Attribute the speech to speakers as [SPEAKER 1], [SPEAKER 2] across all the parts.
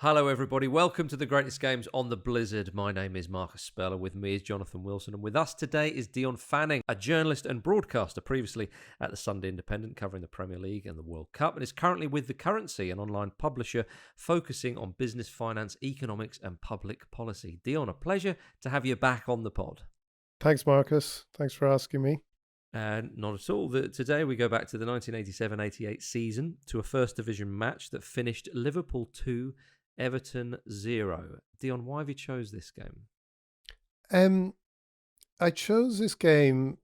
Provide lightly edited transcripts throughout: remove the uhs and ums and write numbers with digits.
[SPEAKER 1] Hello, everybody. Welcome to the greatest games on the Blizzard. My name is Marcus Speller. With me is Jonathan Wilson. And with us today is Dion Fanning, a journalist and broadcaster previously at the Sunday Independent, covering the Premier League and the World Cup, and is currently with The Currency, an online publisher focusing on business, finance, economics, and public policy. Dion, a pleasure to have you back on the pod.
[SPEAKER 2] Thanks, Marcus. Thanks for asking me.
[SPEAKER 1] Not at all. Today we go back to the 1987-88 season, to a First Division match that finished Liverpool 2, Everton 0. Dion, why have you chose this game?
[SPEAKER 2] I chose this game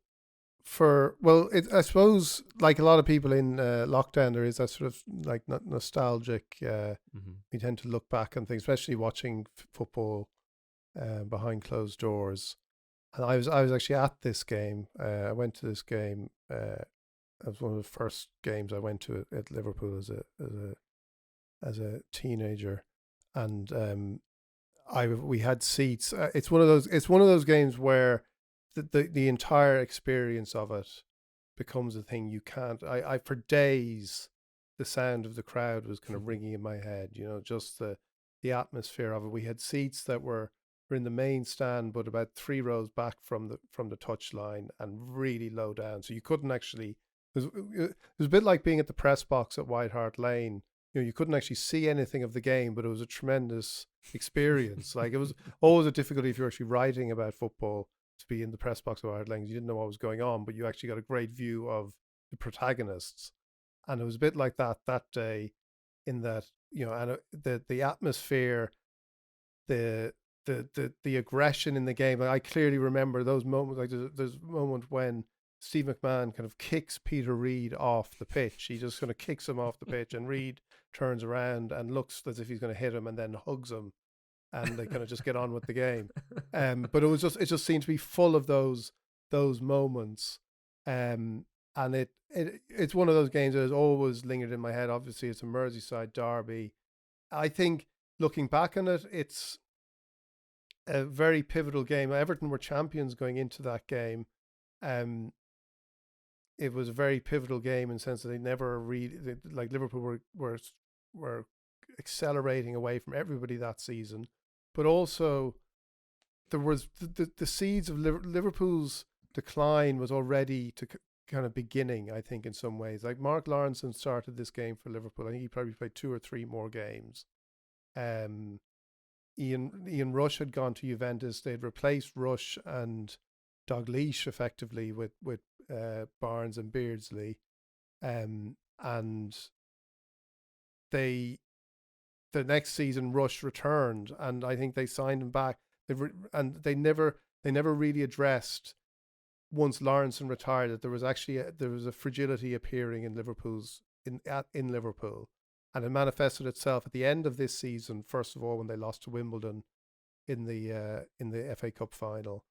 [SPEAKER 2] I suppose, like a lot of people in lockdown, there is that sort of like nostalgic. We tend to look back on things, especially watching football behind closed doors. And I was actually at this game. I went to this game. It was one of the first games I went to at Liverpool as a teenager, and we had seats. It's one of those games where the entire experience of it becomes a thing you can't. I for days, the sound of the crowd was kind of ringing in my head. You know, just the atmosphere of it. We had seats that were in the main stand, but about 3 rows back from the touchline and really low down, so you couldn't actually. It was a bit like being at the press box at White Hart Lane. You know, you couldn't actually see anything of the game, but it was a tremendous experience. Like, it was always a difficulty if you're actually writing about football to be in the press box of White Hart Lane. You didn't know what was going on, but you actually got a great view of the protagonists. And it was a bit like that day, in that, you know, and the atmosphere, the aggression in the game. Like, I clearly remember those moments. Like, there's a moment when Steve McMahon kind of kicks Peter Reid off the pitch. He just kind of kicks him off the pitch, and Reid turns around and looks as if he's going to hit him, and then hugs him, and they kind of just get on with the game. But it just seemed to be full of those moments. And it's one of those games that has always lingered in my head. Obviously, it's a Merseyside derby. I think, looking back on it, it's a very pivotal game. Everton were champions going into that game. It was a very pivotal game in the sense that they never really, like, Liverpool were accelerating away from everybody that season, but also there was the seeds of Liverpool's decline was already kind of beginning, I think, in some ways. Like, Mark Lawrenson started this game for Liverpool. I think he probably played 2 or 3 more games. Ian Rush had gone to Juventus. They'd replaced Rush and Dalglish effectively with Barnes and Beardsley, and the next season Rush returned, and I think they signed him back. They never really addressed, once Lawrenson retired, that there was actually there was a fragility appearing in in Liverpool, and it manifested itself at the end of this season. First of all, when they lost to Wimbledon in the FA Cup final.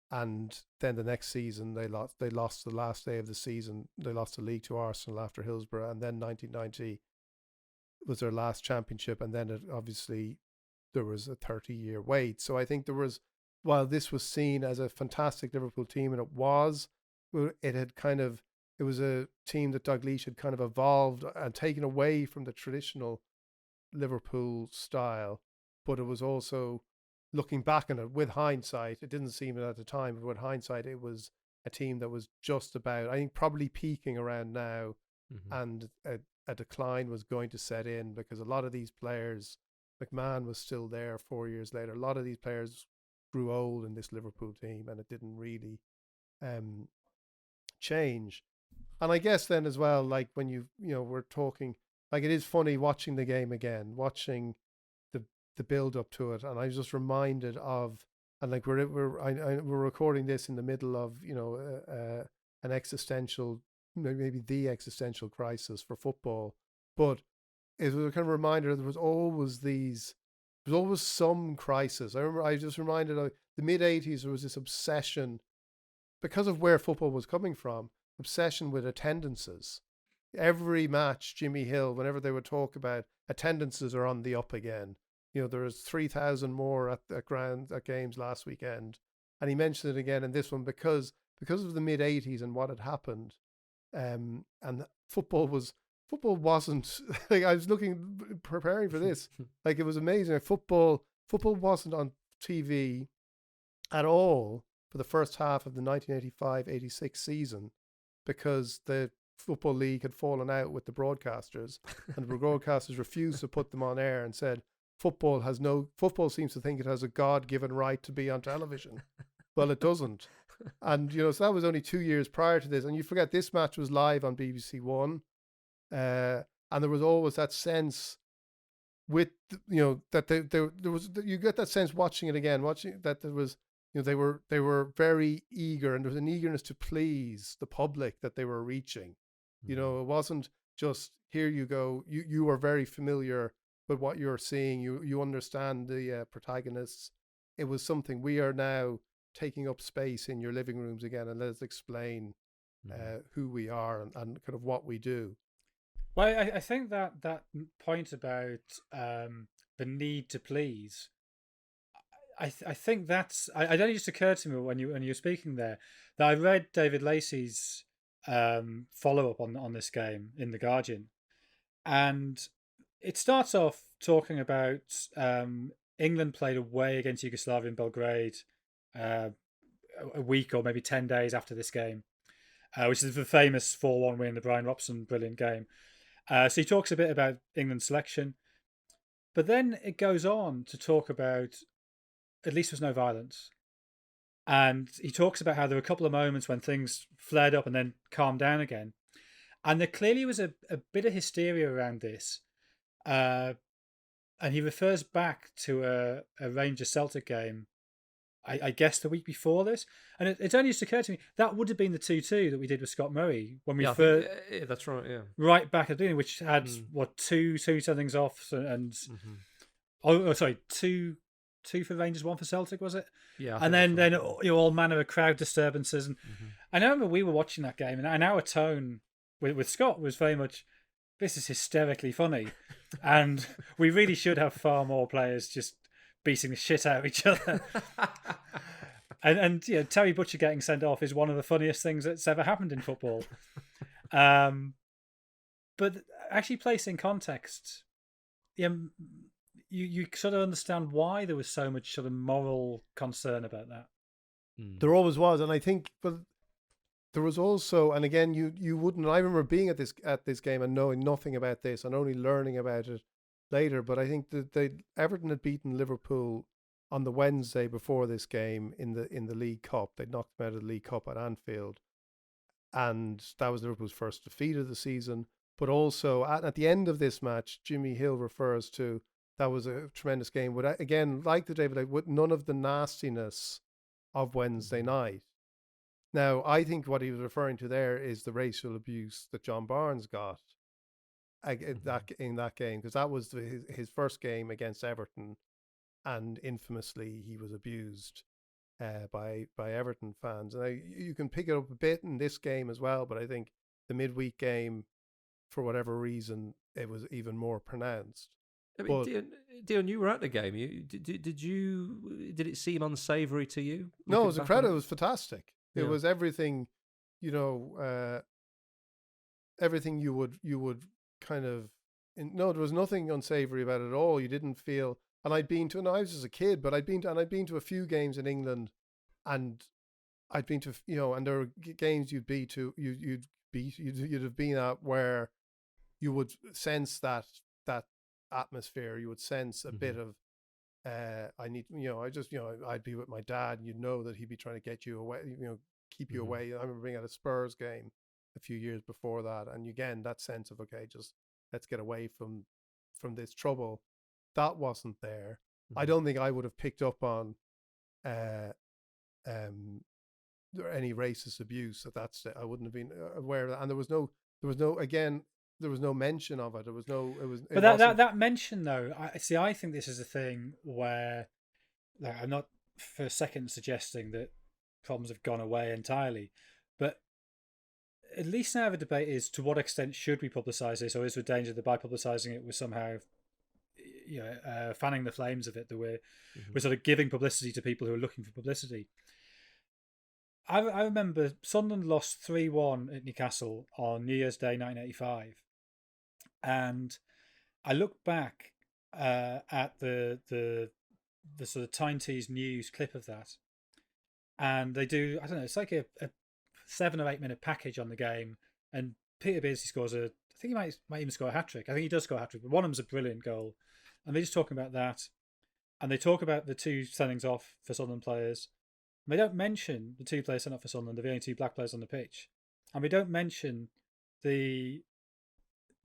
[SPEAKER 2] And then the next season, they lost the last day of the season. They lost the league to Arsenal after Hillsborough. And then 1990 was their last championship. And then obviously there was a 30-year wait. So I think while this was seen as a fantastic Liverpool team, and it was a team that Dalglish had kind of evolved and taken away from the traditional Liverpool style. But it was also, looking back on it with hindsight, it didn't seem it at the time, but with hindsight, it was a team that was just about, I think, probably peaking around now, and a decline was going to set in, because a lot of these players, McMahon was still there 4 years later. A lot of these players grew old in this Liverpool team, and it didn't really change. And I guess then as well, like, when we're talking, like, it is funny watching the game again, watching the build up to it, and I was just reminded of, and like we're recording this in the middle of an existential, maybe the existential crisis for football, but it was a kind of reminder that there was always some crisis. I just reminded of the mid 80s. There was this obsession, because of where football was coming from, obsession with attendances. Every match, Jimmy Hill, whenever they would talk about attendances are on the up again. You know, there was 3,000 more at games last weekend, and he mentioned it again in this one because of the mid 80s and what had happened, and football was football wasn't like I was preparing for this. Like it was amazing. Like, football wasn't on TV at all for the first half of the 1985-86 season because the Football League had fallen out with the broadcasters and the broadcasters refused to put them on air and said football seems to think it has a God-given right to be on television. Well, it doesn't. And, so that was only 2 years prior to this. And you forget this match was live on BBC One. And there was always that sense with, that there was, you get that sense watching it again, watching that there was, they were very eager, and there was an eagerness to please the public that they were reaching. It wasn't just, here you go. You are very familiar with what you're seeing. You understand the protagonists. It was something, we are now taking up space in your living rooms again, and let's explain who we are and kind of what we do.
[SPEAKER 3] Well, I think that point about the need to please, I think that's, it only just occurred to me when you were speaking there, that I read David Lacey's follow up on this game in The Guardian, and it starts off talking about England played away against Yugoslavia in Belgrade a week or maybe 10 days after this game, which is the famous 4-1 win, the Brian Robson brilliant game. So he talks a bit about England's selection, but then it goes on to talk about at least there's no violence. And he talks about how there were a couple of moments when things flared up and then calmed down again. And there clearly was a bit of hysteria around this. And he refers back to a Rangers Celtic game, I guess the week before this. And it only just occurred to me, that would have been the 2-2 that we did with Scott Murray when we first...
[SPEAKER 1] Yeah, that's right, yeah.
[SPEAKER 3] Right back at the beginning, which had, two somethings off and... two for Rangers, one for Celtic, was it?
[SPEAKER 2] Yeah.
[SPEAKER 3] And then all manner of crowd disturbances. And I remember we were watching that game, and our tone with Scott was very much, this is hysterically funny. And we really should have far more players just beating the shit out of each other. and Terry Butcher getting sent off is one of the funniest things that's ever happened in football. But actually placed in context, you sort of understand why there was so much sort of moral concern about that.
[SPEAKER 2] There always was, and I think, but there was also, and again, you wouldn't. I remember being at this game and knowing nothing about this, and only learning about it later. But I think that Everton had beaten Liverpool on the Wednesday before this game in the League Cup. They'd knocked them out of the League Cup at Anfield, and that was Liverpool's first defeat of the season. But also at the end of this match, Jimmy Hill refers to, that was a tremendous game. But again, like the David, with none of the nastiness of Wednesday night. Now, I think what he was referring to there is the racial abuse that John Barnes got in that game, because that was his first game against Everton, and infamously he was abused by Everton fans. And you can pick it up a bit in this game as well, but I think the midweek game, for whatever reason, it was even more pronounced.
[SPEAKER 1] I mean, Dion, you were at the game. Did it seem unsavoury to you?
[SPEAKER 2] No, it was incredible. It was fantastic.
[SPEAKER 1] Yeah.
[SPEAKER 2] It was everything, everything you would kind of. No, there was nothing unsavoury about it at all. You didn't feel. And I was as a kid, but I'd been to a few games in England, and I'd been to, and there were games you'd have been at where you would sense that atmosphere. You would sense a bit of I'd be with my dad, and you'd know that he'd be trying to get you away, keep you away. I remember being at a Spurs game a few years before that, and again that sense of, okay, just let's get away from this trouble. That wasn't there. I don't think I would have picked up on any racist abuse at that stage. I wouldn't have been aware of that, and there was no mention of it. But
[SPEAKER 3] that mention, though, I think this is a thing where, like, I'm not for a second suggesting that problems have gone away entirely, but at least now the debate is, to what extent should we publicise this, or is there danger that by publicising it we're somehow fanning the flames of it, that we're sort of giving publicity to people who are looking for publicity. I remember Sunderland lost 3-1 at Newcastle on New Year's Day 1985, And I look back at the sort of Tyne Tees News clip of that, and they do, I don't know, it's like a 7 or 8 minute package on the game, and Peter Beardsley scores I think he might even score a hat trick. I think he does score a hat trick, but one of them's a brilliant goal, and they're just talking about that, and they talk about the two sendings off for Sunderland players. And they don't mention the two players sent off for Sunderland, the only two black players on the pitch, and we don't mention the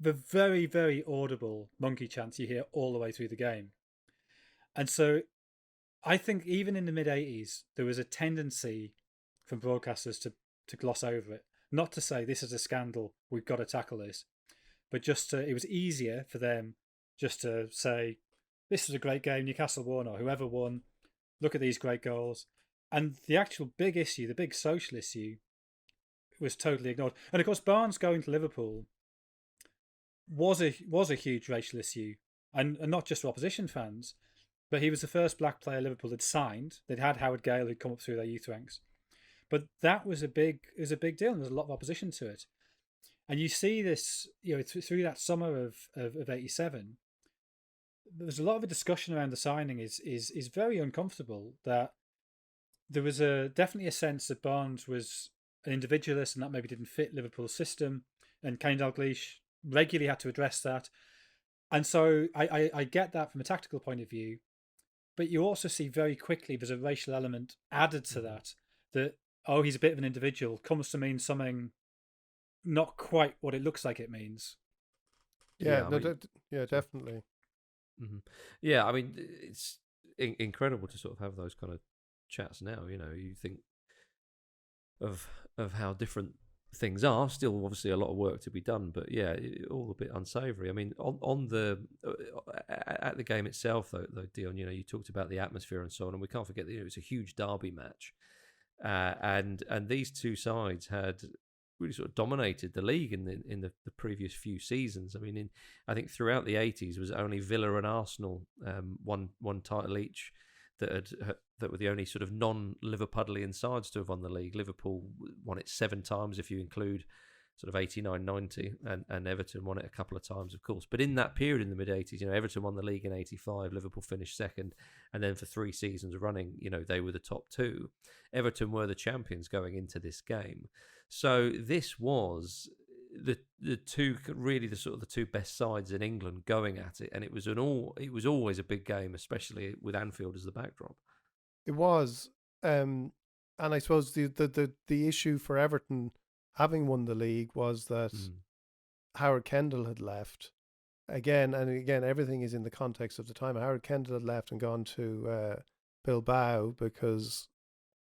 [SPEAKER 3] very, very audible monkey chants you hear all the way through the game. And so I think even in the mid 80s, there was a tendency from broadcasters to gloss over it. Not to say this is a scandal, we've got to tackle this, but it was easier for them just to say, this was a great game, Newcastle won, or whoever won, look at these great goals. And the actual big issue, the big social issue, was totally ignored. And of course, Barnes going to Liverpool was a huge racial issue, and not just for opposition fans, but he was the first black player Liverpool had signed. They'd had Howard Gale who'd come up through their youth ranks, but that was a big deal, and there's a lot of opposition to it. And you see this, through that summer of '87. There's a lot of a discussion around the signing is very uncomfortable. That there was definitely a sense that Barnes was an individualist, and that maybe didn't fit Liverpool's system. And Kenny Dalglish regularly had to address that. And so I get that from a tactical point of view, but you also see very quickly there's a racial element added to that. That he's a bit of an individual comes to mean something not quite what it looks like it means.
[SPEAKER 2] Yeah, definitely.
[SPEAKER 1] Mm-hmm. Yeah, I mean, it's incredible to sort of have those kind of chats now. You think of how different things are. Still, obviously, a lot of work to be done, but yeah, all a bit unsavoury. I mean, on the at the game itself, though, Dion, you talked about the atmosphere and so on, and we can't forget that it was a huge derby match, and these two sides had really sort of dominated the league in the previous few seasons. I mean, I think throughout the 80s was only Villa and Arsenal one title each that were the only sort of non-Liverpudlian sides to have won the league. Liverpool won it 7 times if you include sort of 89, 90, and Everton won it a couple of times, of course. But in that period in the mid-80s, Everton won the league in 85, Liverpool finished second, and then for 3 seasons running, they were the top 2. Everton were the champions going into this game. So this was the two, really the sort of the two best sides in England going at it, and it was always a big game, especially with Anfield as the backdrop.
[SPEAKER 2] It was, and I suppose the issue for Everton having won the league was that Howard Kendall had left again, and again everything is in the context of the time. Howard Kendall had left and gone to Bilbao because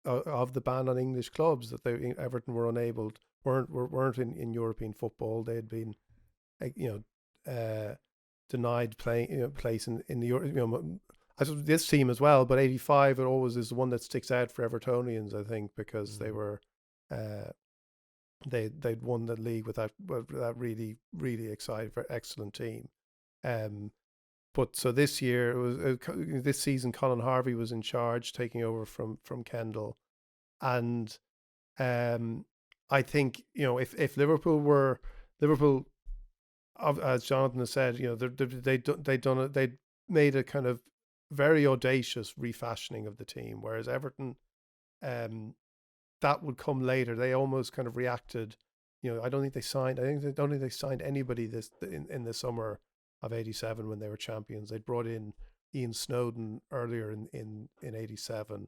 [SPEAKER 2] of the ban on English clubs, that Everton weren't in European football. They had been denied playing place in the I suppose this team as well, but 85 it always is the one that sticks out for Evertonians, I think, because they were they'd won the league with that really, really exciting, excellent team. But so this year, this season, Colin Harvey was in charge, taking over from Kendall, and I think if Liverpool, as Jonathan has said, they'd made a kind of very audacious refashioning of the team, whereas Everton, that would come later. They almost kind of reacted. I don't think they signed anybody in the summer of '87 when they were champions. They brought in Ian Snowden earlier in '87.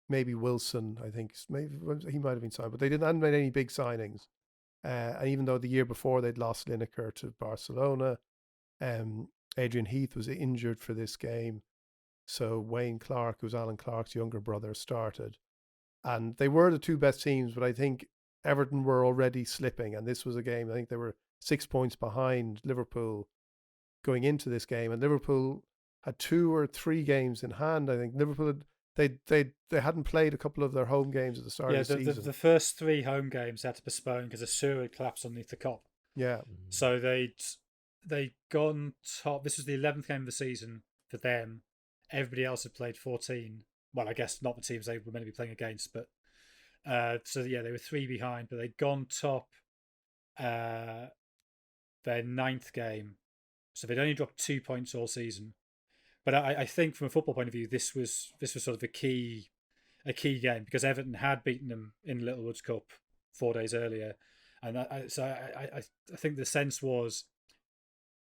[SPEAKER 2] Maybe Wilson, I think, maybe he might have been signed, but they hadn't made any big signings. And even though the year before they'd lost Lineker to Barcelona, Adrian Heath was injured for this game, so Wayne Clark, who's Alan Clark's younger brother, started. And they were the two best teams, but I think Everton were already slipping, and this was a game, I think they were 6 points behind Liverpool going into this game, and Liverpool had 2 or 3 games in hand. I think Liverpool they hadn't played a couple of their home games at the start of the season.
[SPEAKER 3] The first 3 home games they had to postpone because a sewer had collapsed underneath the Kop.
[SPEAKER 2] Yeah.
[SPEAKER 3] So they'd gone top. This was the 11th game of the season for them. Everybody else had played 14. Well, I guess not the teams they were meant to be playing against, but so yeah, they were 3 behind, but they'd gone top their 9th game, so they'd only dropped 2 points all season. But I think from a football point of view, this was sort of a key game, because Everton had beaten them in Littlewoods Cup 4 days earlier, and I think the sense was,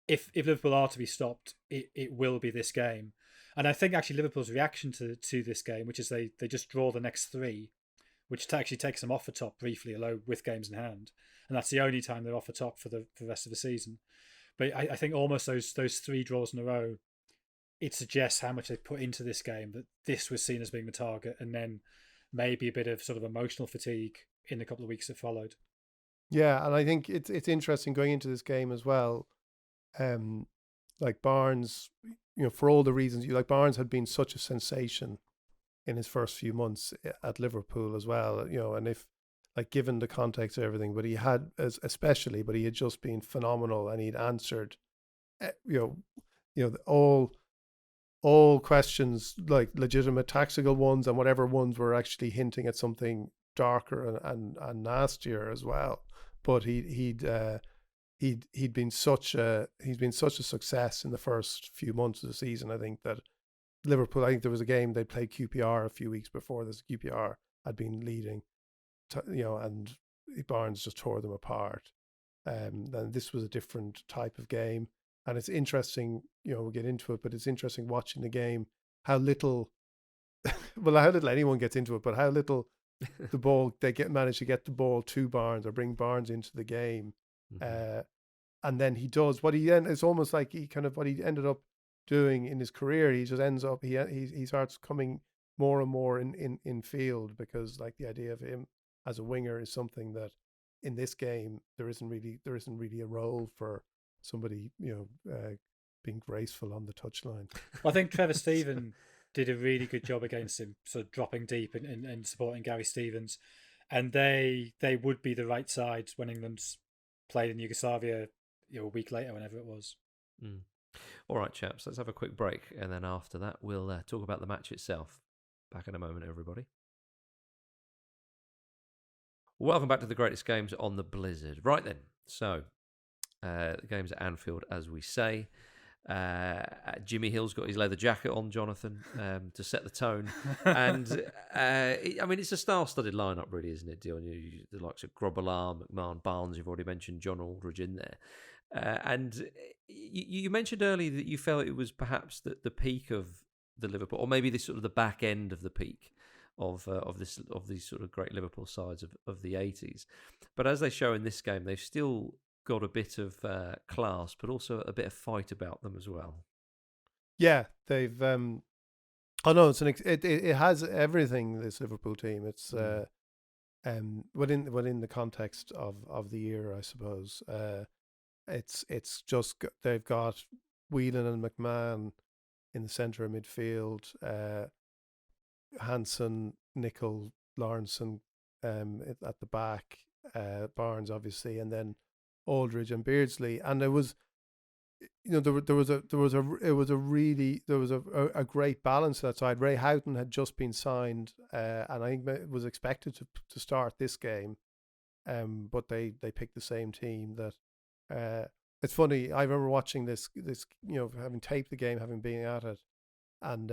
[SPEAKER 3] if Liverpool are to be stopped, it will be this game. And I think actually Liverpool's reaction to this game, which is they just draw the next 3, which actually takes them off the top briefly, although with games in hand, and that's the only time they're off the top for the rest of the season. But I think almost those 3 draws in a row, it suggests how much they put into this game, that this was seen as being the target, and then maybe a bit of sort of emotional fatigue in the couple of weeks that followed.
[SPEAKER 2] Yeah, and I think it's interesting going into this game as well. Like Barnes, for all the reasons, like Barnes had been such a sensation in his first few months at Liverpool as well, and if, like, given the context of everything, but he had just been phenomenal, and he'd answered, all questions, like legitimate tactical ones, and whatever ones were actually hinting at something darker and nastier as well. But he'd been such a success in the first few months of the season. I think that Liverpool, I think there was a game they played QPR a few weeks before this. QPR had been leading, and Barnes just tore them apart. And this was a different type of game. And it's interesting, we'll get into it, but it's interesting watching the game, how little anyone gets into it, but how little the ball, manage to get the ball to Barnes or bring Barnes into the game. Mm-hmm. And then he does what it's almost like what he ended up doing in his career. He just ends up, he starts coming more and more in field, because like the idea of him as a winger is something that in this game, there isn't really a role for somebody, being graceful on the touchline.
[SPEAKER 3] Well, I think Trevor Steven did a really good job against him, sort of dropping deep and supporting Gary Stevens. And they would be the right side when England's played in Yugoslavia, a week later, whenever it was.
[SPEAKER 1] Mm. All right, chaps, let's have a quick break, and then after that, we'll talk about the match itself. Back in a moment, everybody. Welcome back to the greatest games on the Blizzard. Right then, so the game's at Anfield, as we say. Jimmy Hill's got his leather jacket on, Jonathan, to set the tone. And, it's a star-studded lineup, really, isn't it, Dion? The likes of Grobbelaar, McMahon, Barnes, you've already mentioned John Aldridge in there. And you mentioned earlier that you felt it was perhaps the peak of the Liverpool, or maybe this sort of the back end of the peak of these sort of great Liverpool sides of the 80s. But as they show in this game, they've still got a bit of class, but also a bit of fight about them as well.
[SPEAKER 2] Yeah, they've. It has everything. This Liverpool team. It's within the context of the year, I suppose. It's just they've got Whelan and McMahon in the centre of midfield. Hansen, Nicol, Lawrenson at the back. Barnes, obviously, and then Aldridge and Beardsley, and it was, there was a great balance to that side. Ray Houghton had just been signed, and I think it was expected to start this game, but they picked the same team. That it's funny. I remember watching this, having taped the game, having been at it, and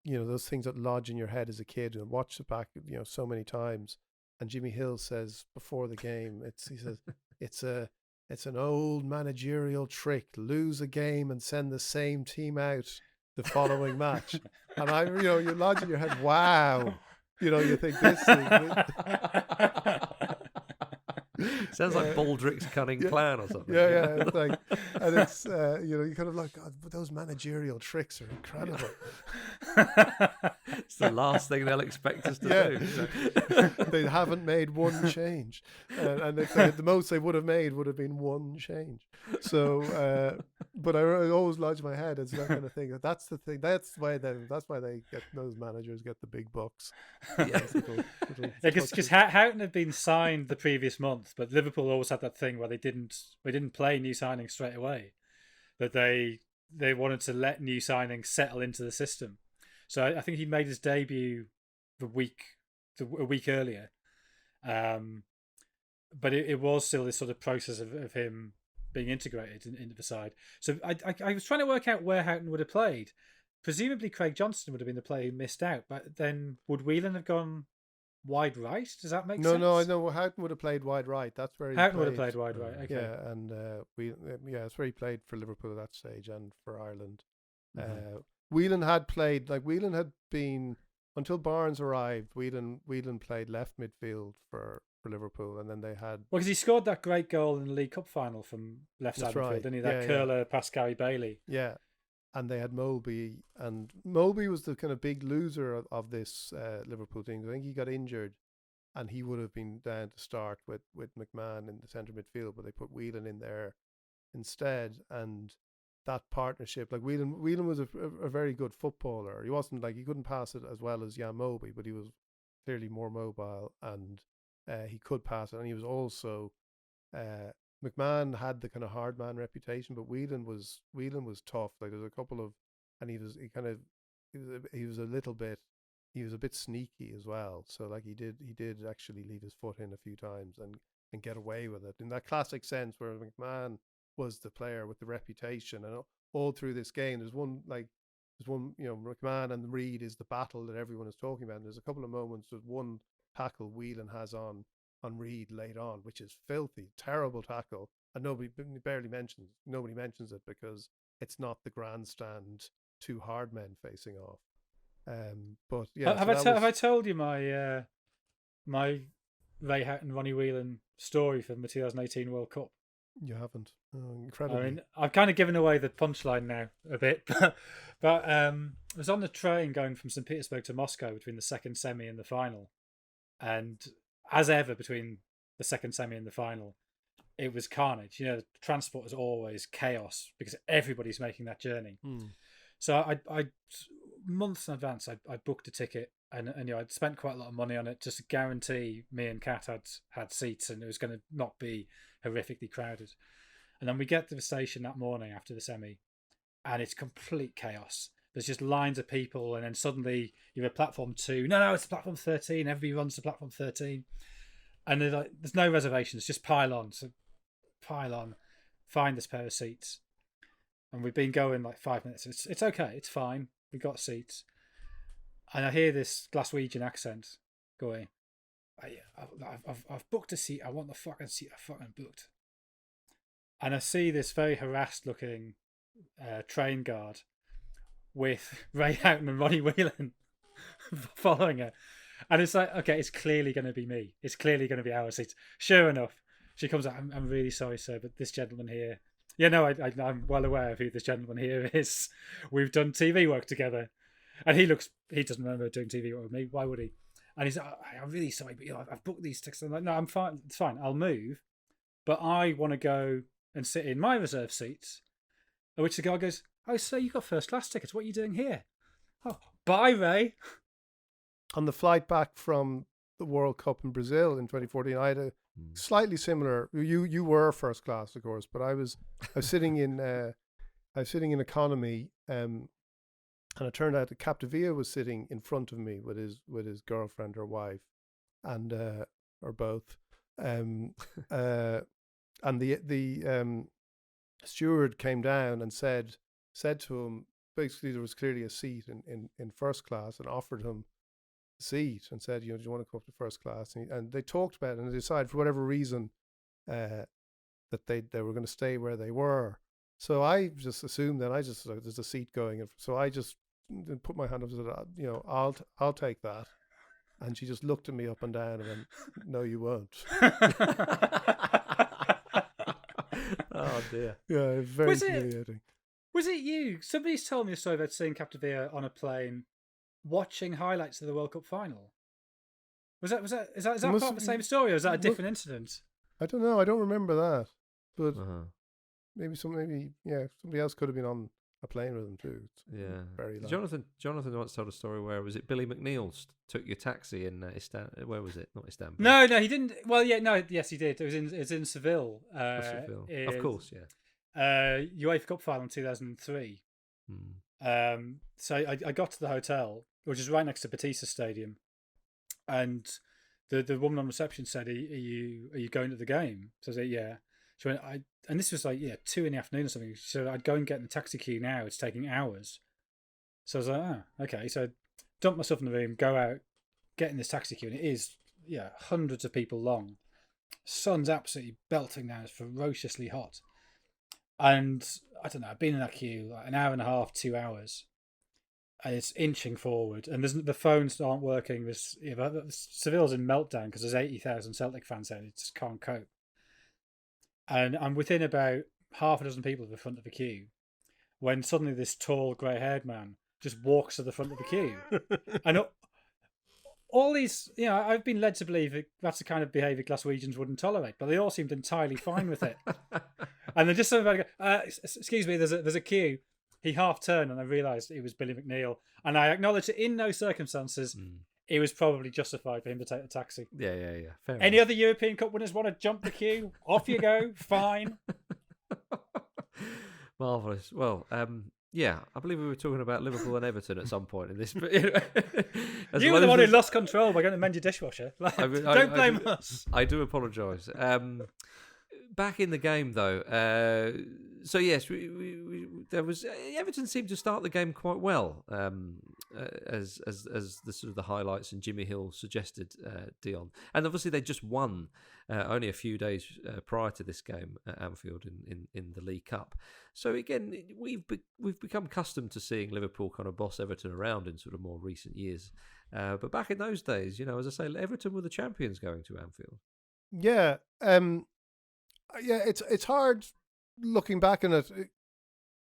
[SPEAKER 2] those things that lodge in your head as a kid, and watch it back, so many times. And Jimmy Hill says before the game, it's an old managerial trick. Lose a game and send the same team out the following match. And you lodge in your head, wow. You think this is...
[SPEAKER 1] Sounds like Baldrick's cunning plan or something.
[SPEAKER 2] Yeah. It's like, and it's you kind of like, God, but those managerial tricks are incredible.
[SPEAKER 1] It's the last thing they'll expect us to do. So.
[SPEAKER 2] They haven't made one change, and it's like the most they would have made would have been one change. So, but I always lodge my head. It's that kind of thing. That's the thing. That's why they get, those managers get the big bucks.
[SPEAKER 3] Yeah, because Houghton had been signed the previous month, but Liverpool always had that thing where they didn't play new signings straight away, that they wanted to let new signings settle into the system. So I think he made his debut a week earlier, but it was still this sort of process of him being integrated into the side. So I was trying to work out where Houghton would have played. Presumably Craig Johnston would have been the player who missed out, but then would Whelan have gone wide right? Does that make sense?
[SPEAKER 2] No, I know Houghton would have played wide right. That's where he
[SPEAKER 3] Houghton
[SPEAKER 2] played.
[SPEAKER 3] would have played wide right. Okay.
[SPEAKER 2] Yeah, and that's where he played for Liverpool at that stage and for Ireland. Whelan had played Whelan had been until Barnes arrived. Whelan played left midfield for Liverpool, and then they had
[SPEAKER 3] because he scored that great goal in the League Cup final from left side midfield, didn't he? That curler past Gary Bailey.
[SPEAKER 2] Yeah. And they had Molby, and Molby was the kind of big loser of this Liverpool team. I think he got injured, and he would have been down to start with McMahon in the centre midfield, but they put Whelan in there instead. And that partnership, Whelan was a very good footballer. He wasn't he couldn't pass it as well as Jan Molby, but he was clearly more mobile, and he could pass it. And he was also McMahon had the kind of hard man reputation, but Whelan was tough. There's a couple of, and he was a bit sneaky as well. So he did actually leave his foot in a few times and get away with it in that classic sense where McMahon was the player with the reputation. And all through this game, there's one McMahon and Reid is the battle that everyone is talking about. And there's a couple of moments with one tackle Whelan has on Reid late on, which is filthy, terrible tackle, and nobody mentions it because it's not the grandstand two hard men facing off. But yeah,
[SPEAKER 3] have I told you my my Ray Houghton, Ronnie Whelan story from the 2018 World Cup?
[SPEAKER 2] You haven't. Incredible.
[SPEAKER 3] I mean, I've kind of given away the punchline now a bit, but I was on the train going from St. Petersburg to Moscow between the second semi and the final, and as ever, between the second semi and the final, it was carnage. Transport is always chaos because everybody's making that journey. So I months in advance, I booked a ticket and I'd spent quite a lot of money on it just to guarantee me and Kat had seats and it was going to not be horrifically crowded. And then we get to the station that morning after the semi and it's complete chaos. There's just lines of people, and then suddenly you're at platform 2. No, it's platform 13. Everybody runs to platform 13. And there's no reservations, just pile on. So pile on, find this pair of seats. And we've been going 5 minutes. It's okay, it's fine. We got seats. And I hear this Glaswegian accent going, I've booked a seat. I want the fucking seat I fucking booked. And I see this very harassed looking train guard with Ray Houghton and Ronnie Whelan following her. And it's okay, it's clearly going to be me. It's clearly going to be our seats. Sure enough, she comes out, I'm really sorry, sir, but this gentleman here... Yeah, no, I'm well aware of who this gentleman here is. We've done TV work together. And he doesn't remember doing TV work with me. Why would he? And he's like, I'm really sorry, but I've booked these tickets. I'm like, no, I'm fine. It's fine. I'll move. But I want to go and sit in my reserve seats. At which the guy goes, oh, sir, you got first class tickets. What are you doing here? Oh, bye, Ray.
[SPEAKER 2] On the flight back from the World Cup in Brazil in 2014, I had a slightly similar. You were first class, of course, but I was sitting in economy, and it turned out that Capdevia was sitting in front of me with his girlfriend or wife, and or both, and the steward came down and said to him, basically there was clearly a seat in first class, and offered him a seat and said, do you want to go up to first class? And they talked about it and they decided for whatever reason that they were going to stay where they were. So I just assumed then there's a seat going, and so I just put my hand up and said, I'll take that. And she just looked at me up and down and went, no, you won't.
[SPEAKER 1] Oh dear.
[SPEAKER 2] Yeah, it was very humiliating.
[SPEAKER 3] Was it you? Somebody's told me a story about seeing Capdevia on a plane watching highlights of the World Cup final. Is that part of the same story, or is that a different incident?
[SPEAKER 2] I don't know. I don't remember that. But maybe somebody else could have been on a plane with them too.
[SPEAKER 1] Yeah.
[SPEAKER 2] Very long.
[SPEAKER 1] Jonathan once told a story where, was it Billy McNeil took your taxi in Istanbul? Where was it? Not Istanbul.
[SPEAKER 3] No, he didn't. Well, yeah, no, yes, he did. It was in Seville.
[SPEAKER 1] Seville. Of course, yeah.
[SPEAKER 3] UEFA Cup final in 2003. So I got to the hotel, which is right next to Batista Stadium, and the woman on reception said, "Are you going to the game?" So I said, "Yeah." So and this was like 2 in the afternoon or something. So I'd go and get in the taxi queue now. It's taking hours. So I was like, okay. So I dump myself in the room, go out, get in this taxi queue, and it is hundreds of people long. Sun's absolutely belting down. It's ferociously hot. And I don't know, I've been in that queue like an hour and a half, 2 hours. And it's inching forward, and the phones aren't working. Seville's in meltdown because there's 80,000 Celtic fans there. And it just can't cope. And I'm within about half a dozen people at the front of the queue when suddenly this tall, grey-haired man just walks to the front of the queue. And all these, I've been led to believe that's the kind of behaviour Glaswegians wouldn't tolerate, but they all seemed entirely fine with it. And they're just something about excuse me, there's a queue. He half turned and I realised it was Billy McNeil. And I acknowledge that in those circumstances, it was probably justified for him to take the taxi.
[SPEAKER 1] Yeah. Fair
[SPEAKER 3] Any
[SPEAKER 1] enough.
[SPEAKER 3] other European Cup winners want to jump the queue? Off you go. Fine.
[SPEAKER 1] Marvellous. Well, I believe we were talking about Liverpool and Everton at some point in this.
[SPEAKER 3] You were the one who lost control by going to mend your dishwasher. Don't blame us.
[SPEAKER 1] I do apologise. Back in the game, though. So yes, there was Everton seemed to start the game quite well, as the sort of the highlights and Jimmy Hill suggested, Dion, and obviously they just won only a few days prior to this game at Anfield in the League Cup. So again, we've become accustomed to seeing Liverpool kind of boss Everton around in sort of more recent years, but back in those days, as I say, Everton were the champions going to Anfield.
[SPEAKER 2] Yeah, it's hard looking back on it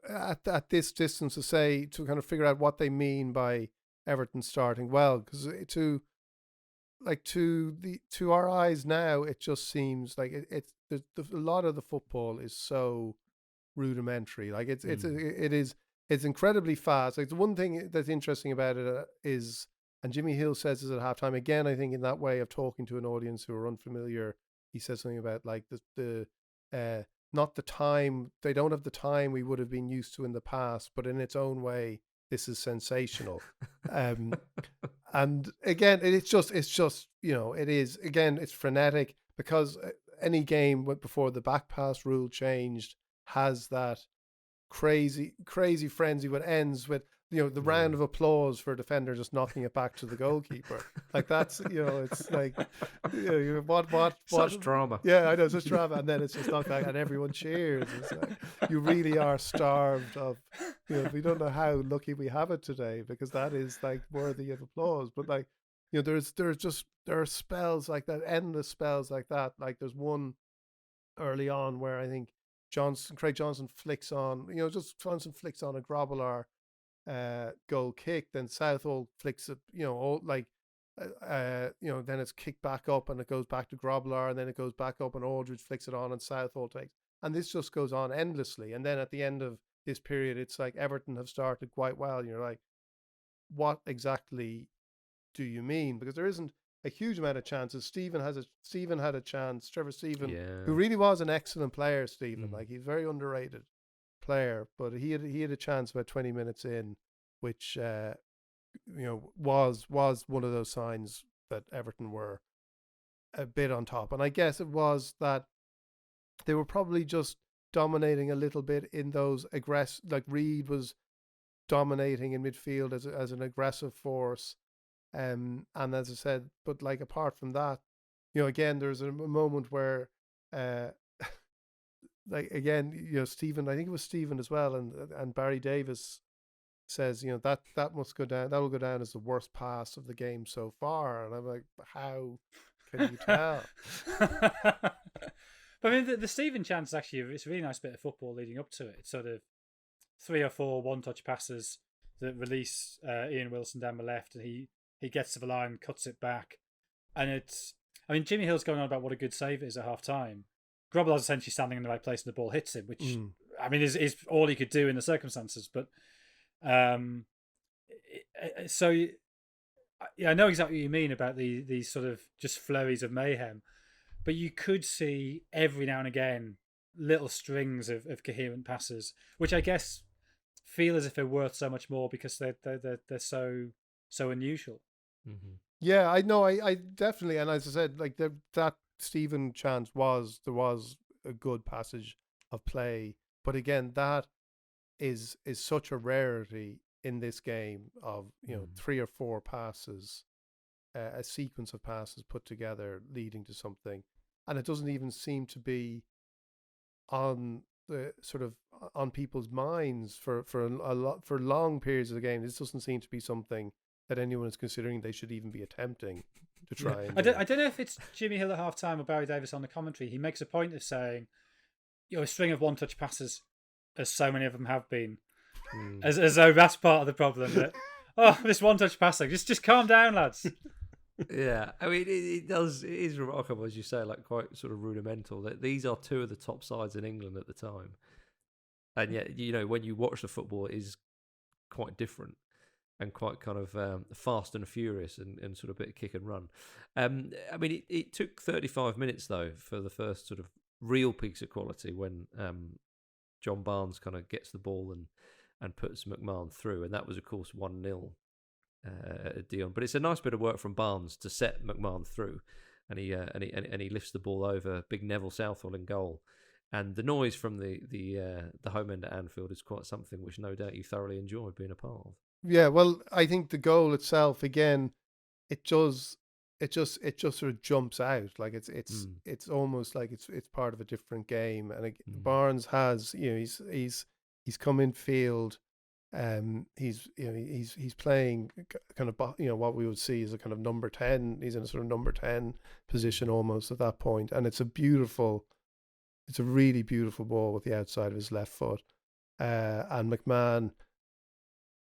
[SPEAKER 2] at this distance to kind of figure out what they mean by Everton starting well, because to our eyes now it just seems like a lot of the football is so rudimentary. Like it's incredibly fast. Like the one thing that's interesting about it is, and Jimmy Hill says this at halftime again, I think in that way of talking to an audience who are unfamiliar, he says something about like the not the time, they don't have the time we would have been used to in the past, but in its own way, this is sensational. And again, it's just, it is, again, it's frenetic because any game before the back pass rule changed has that crazy frenzy what ends with, the round of applause for a defender just knocking it back to the goalkeeper. Like that's, it's like, what
[SPEAKER 1] such drama.
[SPEAKER 2] Yeah, I know, such drama. And then it's just knocked back and everyone cheers. It's like, you really are starved of, we don't know how lucky we have it today, because that is like worthy of applause. But like, there are spells like that, endless spells like that. Like there's one early on where I think Craig Johnson flicks on, Johnson flicks on a Grobbelaar goal kick, then Southall flicks it, then it's kicked back up and it goes back to Grobbelaar, and then it goes back up and Aldridge flicks it on and Southall takes, and this just goes on endlessly. And then at the end of this period, it's like Everton have started quite well, and you're like, what exactly do you mean? Because there isn't a huge amount of chances. Stephen had a chance, Trevor Stephen, who really was an excellent player, Stephen. Like he's very underrated player, but he had a chance about 20 minutes in, which was one of those signs that Everton were a bit on top. And I guess it was that they were probably just dominating a little bit in those like Reid was dominating in midfield as an aggressive force, and as I said, but like apart from that, again, there's a moment where like again, Stephen, I think it was Stephen as well, and Barry Davis says, that must go down. That will go down as the worst pass of the game so far. And I'm like, how can you tell?
[SPEAKER 3] But I mean, the Stephen chance actually, it's a really nice bit of football leading up to it. It's sort of 3 or 4 one-touch passes that release Ian Wilson down the left, and he gets to the line, cuts it back, and Jimmy Hill's going on about what a good save it is at half time. Grobbelaar's essentially standing in the right place and the ball hits him, which is all he could do in the circumstances. But so I know exactly what you mean about these sort of just flurries of mayhem, but you could see every now and again little strings of coherent passes, which I guess feel as if they're worth so much more because they're so unusual.
[SPEAKER 2] Mm-hmm. Yeah, I know. I definitely, and as I said, like that Stephen chance there was a good passage of play. But again, that is such a rarity in this game of 3 or 4 passes, a sequence of passes put together leading to something, and it doesn't even seem to be on the sort of on people's minds for long periods of the game. This doesn't seem to be something that anyone is considering they should even be attempting to try and do.
[SPEAKER 3] I don't know if it's Jimmy Hill at half time or Barry Davis on the commentary. He makes a point of saying, a string of one-touch passes, as so many of them have been, as though that's part of the problem. That this one-touch passing, just calm down, lads.
[SPEAKER 1] Yeah, I mean, it is remarkable, as you say, like quite sort of rudimental, that these are 2 of the top sides in England at the time. And yet, when you watch the football, it is quite different and quite kind of fast and furious and sort of a bit of kick and run. I mean, it took 35 minutes, though, for the first sort of real peaks of quality when John Barnes kind of gets the ball and puts McMahon through. And that was, of course, 1-0. Dion, but it's a nice bit of work from Barnes to set McMahon through, and he lifts the ball over big Neville Southall in goal, and the noise from the home end at Anfield is quite something which no doubt you thoroughly enjoyed being a part of.
[SPEAKER 2] Yeah, well, I think the goal itself, again, it just sort of jumps out, like it's almost like it's part of a different game, and Barnes has he's come in field. He's playing kind of what we would see as a kind of number 10. He's in a sort of number 10 position almost at that point, and it's a really beautiful ball with the outside of his left foot, and McMahon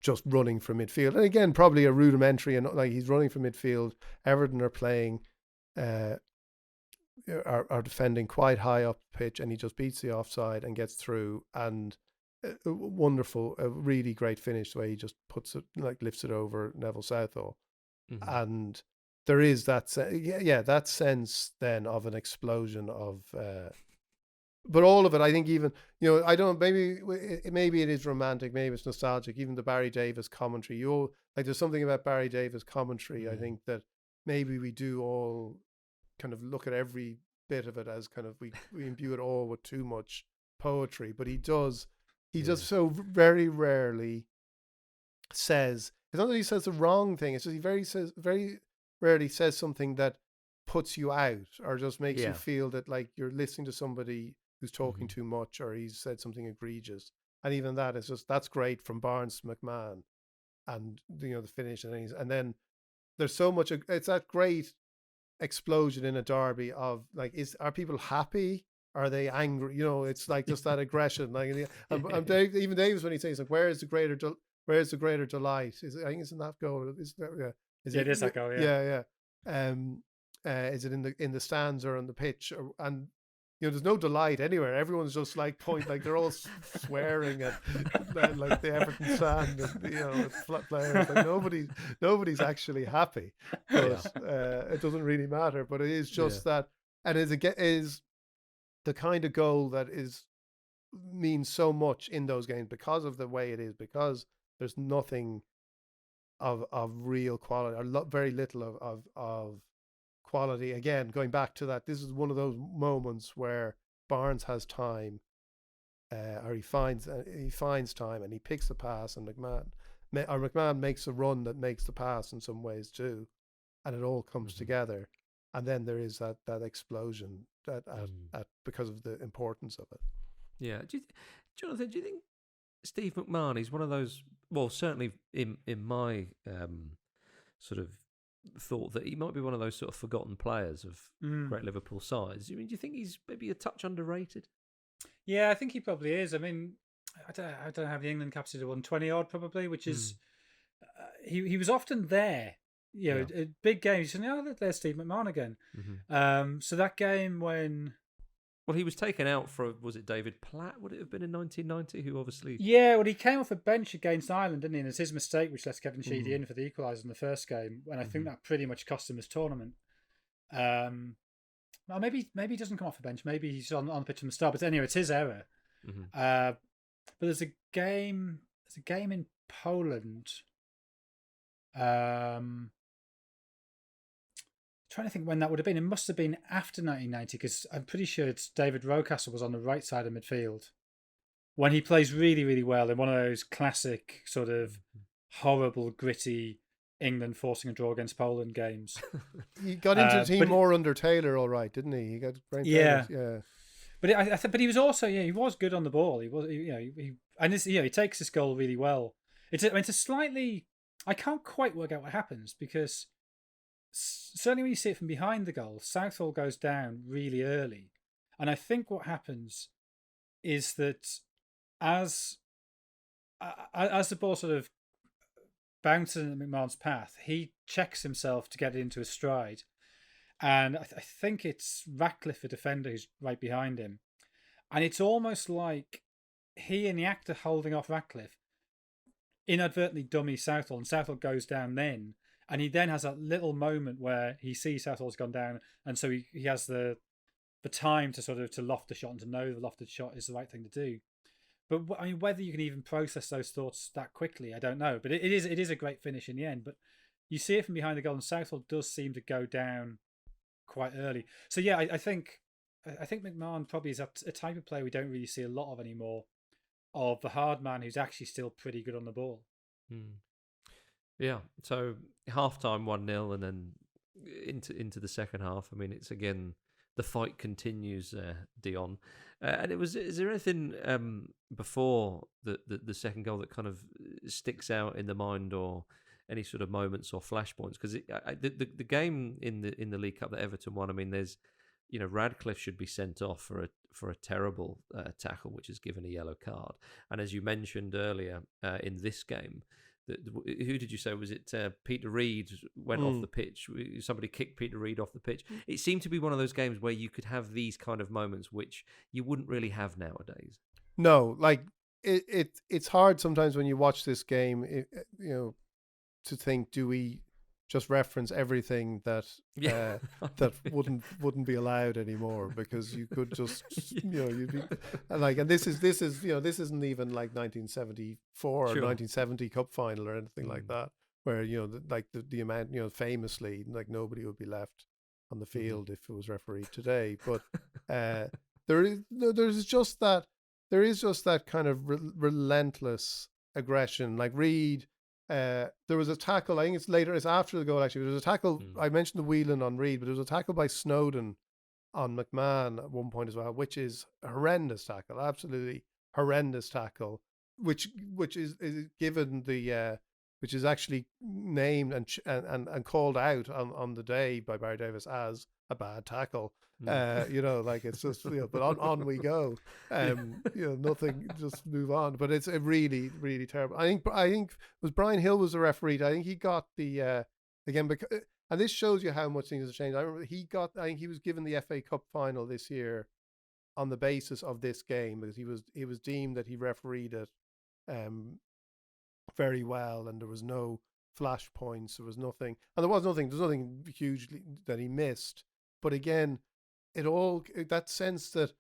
[SPEAKER 2] just running from midfield, and again probably a rudimentary, and like he's running from midfield. Everton are playing are defending quite high up pitch, and he just beats the offside and gets through, and wonderful, a really great finish the way he just puts it, like lifts it over Neville Southall. And there is that that sense then of an explosion of but all of it, I think, even I don't, maybe it is romantic, maybe it's nostalgic, even the Barry Davis commentary, there's something about Barry Davis commentary, I think, that maybe we do all kind of look at every bit of it as kind of we imbue it all with too much poetry, but he does so very rarely says, it's not that he says the wrong thing, it's just he very rarely says something that puts you out or just makes you feel that like you're listening to somebody who's talking too much or he's said something egregious. And even that is just, that's great from Barnes to McMahon, and the finish, and then there's so much, it's that great explosion in a derby of like, are people happy? Are they angry? It's like just that aggression. Like, even Davis, when he says like, "Where is the greater delight?" I think it's in that goal. It is that goal. Yeah. Is it in the stands or on the pitch? And there's no delight anywhere. Everyone's just like like they're all swearing at like the Everton stand, and players. Like nobody's actually happy. But it doesn't really matter. But it is just that, and is the kind of goal that means so much in those games because of the way it is, because there's nothing of real quality, or very little of quality. Again, going back to that, this is one of those moments where Barnes has time, or he finds time, and he picks the pass, and McMahon makes a run that makes the pass in some ways too, and it all comes together. And then there is that explosion because of the importance of it.
[SPEAKER 1] Yeah, Jonathan, do you think Steve McMahon is one of those? Well, certainly in my sort of thought that he might be one of those sort of forgotten players of great Liverpool sides. I mean, do you think he's maybe a touch underrated?
[SPEAKER 3] Yeah, I think he probably is. I mean, I don't have the England capacity to 120 odd probably, which is he was often there. A big game. You said, there's Steve McMahon again. So that game when...
[SPEAKER 1] Well, he was taken out for, was it David Platt? Would it have been in 1990? Who obviously...
[SPEAKER 3] Yeah, well, he came off a bench against Ireland, didn't he? And it's his mistake which left Kevin Sheedy in for the equaliser in the first game. And I think that pretty much cost him his tournament. Well, maybe he doesn't come off the bench. Maybe he's on the pitch from the start. But anyway, it's his error. But there's a game in Poland. trying to think when that would have been. It must have been after 1990 because I'm pretty sure it's David Rocastle was on the right side of midfield when he plays really, really well in one of those classic sort of horrible, gritty England forcing a draw against Poland games.
[SPEAKER 2] He got into the team more under Taylor, all right, didn't he? He got
[SPEAKER 3] yeah. But he was also he was good on the ball. He was he takes this goal really well. It's a slightly, I can't quite work out what happens because certainly when you see it from behind the goal, Southall goes down really early, and I think what happens is that as the ball sort of bounces in McMahon's path, he checks himself to get into his stride. And I think it's Ratcliffe, the defender, who's right behind him. And it's almost like he, in the act of holding off Ratcliffe, inadvertently dummies Southall, and Southall goes down then. And he then has a little moment where he sees Southall's gone down, and so he has the time to sort of to loft the shot and to know the lofted shot is the right thing to do. But I mean, whether you can even process those thoughts that quickly, I don't know. But it is a great finish in the end. But you see it from behind the goal, and Southall does seem to go down quite early. So yeah, I think McMahon probably is a type of player we don't really see a lot of anymore, of the hard man who's actually still pretty good on the ball.
[SPEAKER 1] Yeah, so half-time 1-0 and then into the second half. I mean, it's again, the fight continues, Dion. And is there anything before the second goal that kind of sticks out in the mind, or any sort of moments or flashpoints? Because the game in the League Cup that Everton won, I mean, there's, Radcliffe should be sent off for a terrible tackle, which is given a yellow card. And as you mentioned earlier, in this game, who did you say was it? Peter Reid went off the pitch. Somebody kicked Peter Reid off the pitch. It seemed to be one of those games where you could have these kind of moments, which you wouldn't really have nowadays.
[SPEAKER 2] No, like it's hard sometimes when you watch this game, to think, do we just reference everything that that wouldn't be allowed anymore, because you could just you'd be like, and this isn't even like 1974 or 1970 cup final or anything like that, where the amount, famously, like, nobody would be left on the field if it was refereed today. But there is just that kind of relentless aggression. Like Reid, there was a tackle, I think it's after the goal actually, there was a tackle, I mentioned the wheeling on Reid, but there was a tackle by Snowden on McMahon at one point as well, which is a horrendous tackle, absolutely horrendous tackle, which is given the which is actually named and called out on the day by Barry Davis as a bad tackle. Like, it's just, but on we go. Nothing, just move on. But it's a really, really terrible. I think was Brian Hill was the referee. I think he got the again, because, and this shows you how much things have changed. I remember I think he was given the FA Cup final this year on the basis of this game, because he was deemed that he refereed it very well, and there was no flash points, there was nothing, and there's nothing hugely that he missed. But again, that sense that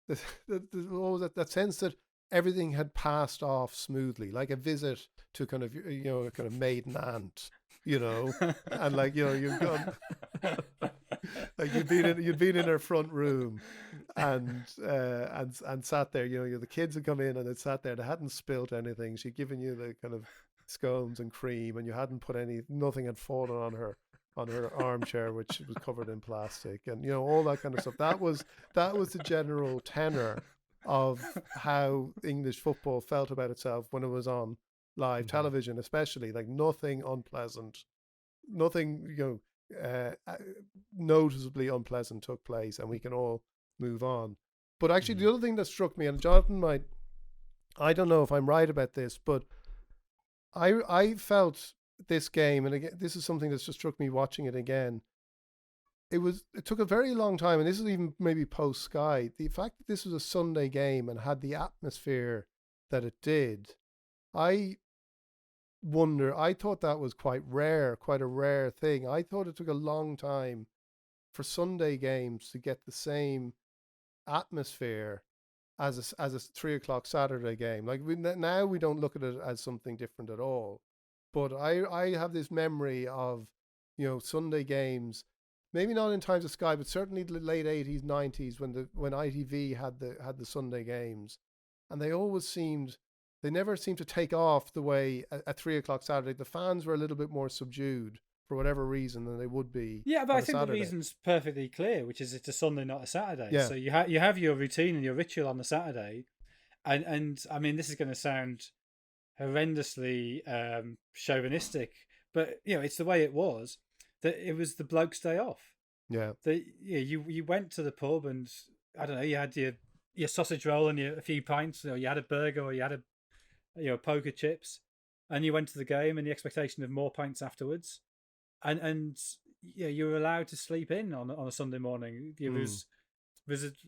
[SPEAKER 2] that sense that everything had passed off smoothly, like a visit to kind of maiden aunt, and like, you've gone, like, you'd been in her front room and sat there, the kids had come in and they'd sat there, they hadn't spilt anything, she'd given you the kind of scones and cream, and you hadn't put nothing had fallen on her armchair, which was covered in plastic, and all that kind of stuff. That was the general tenor of how English football felt about itself when it was on live television, especially. Like, nothing unpleasant, nothing noticeably unpleasant took place, and we can all move on. But actually, the other thing that struck me, and Jonathan I don't know if I'm right about this, but I felt this game, and again, this is something that's just struck me watching it again. It took a very long time, and this is even maybe post Sky, the fact that this was a Sunday game and had the atmosphere that it did. I thought that was quite a rare thing. I thought it took a long time for Sunday games to get the same atmosphere as a 3:00 Saturday game. Like, now we don't look at it as something different at all. But I have this memory of, Sunday games maybe not in times of Sky, but certainly the late 80s, 90s when ITV had the Sunday games, and they never seemed to take off the way at 3 o'clock Saturday. The fans were a little bit more subdued for whatever reason than they would be.
[SPEAKER 3] Yeah, but
[SPEAKER 2] on
[SPEAKER 3] I
[SPEAKER 2] a
[SPEAKER 3] think
[SPEAKER 2] Saturday.
[SPEAKER 3] the reason's perfectly clear, which is it's a Sunday, not a Saturday.
[SPEAKER 2] Yeah.
[SPEAKER 3] So you have your routine and your ritual on the Saturday, and I mean, this is going to sound horrendously chauvinistic, but it's the way it was. That it was the bloke's day off.
[SPEAKER 2] Yeah.
[SPEAKER 3] You went to the pub and I don't know, you had your sausage roll and a few pints, or you had a burger, or you had poker chips, and you went to the game and the expectation of more pints afterwards, and you were allowed to sleep in on a Sunday morning. There was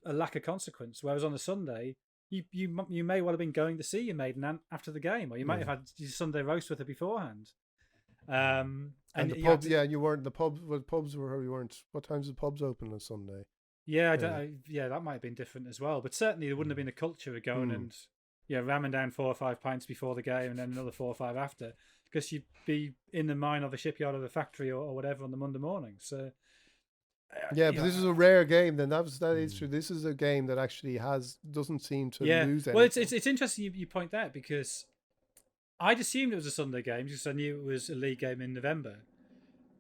[SPEAKER 3] a lack of consequence. Whereas on a Sunday, you may well have been going to see your maiden aunt after the game, or you might have had your Sunday roast with her beforehand.
[SPEAKER 2] And the pubs, you weren't the pubs. Well, pubs were you weren't. What times the pubs open on Sunday?
[SPEAKER 3] Yeah, that might have been different as well. But certainly there wouldn't have been a culture of going and ramming down 4 or 5 pints before the game and then another 4 or 5 after, because you'd be in the mine or the shipyard or the factory or whatever on the Monday morning. So
[SPEAKER 2] but this is a rare game. Then that is true. This is a game that actually doesn't seem to lose anything.
[SPEAKER 3] Well, it's interesting you point that, because I'd assumed it was a Sunday game because I knew it was a league game in November,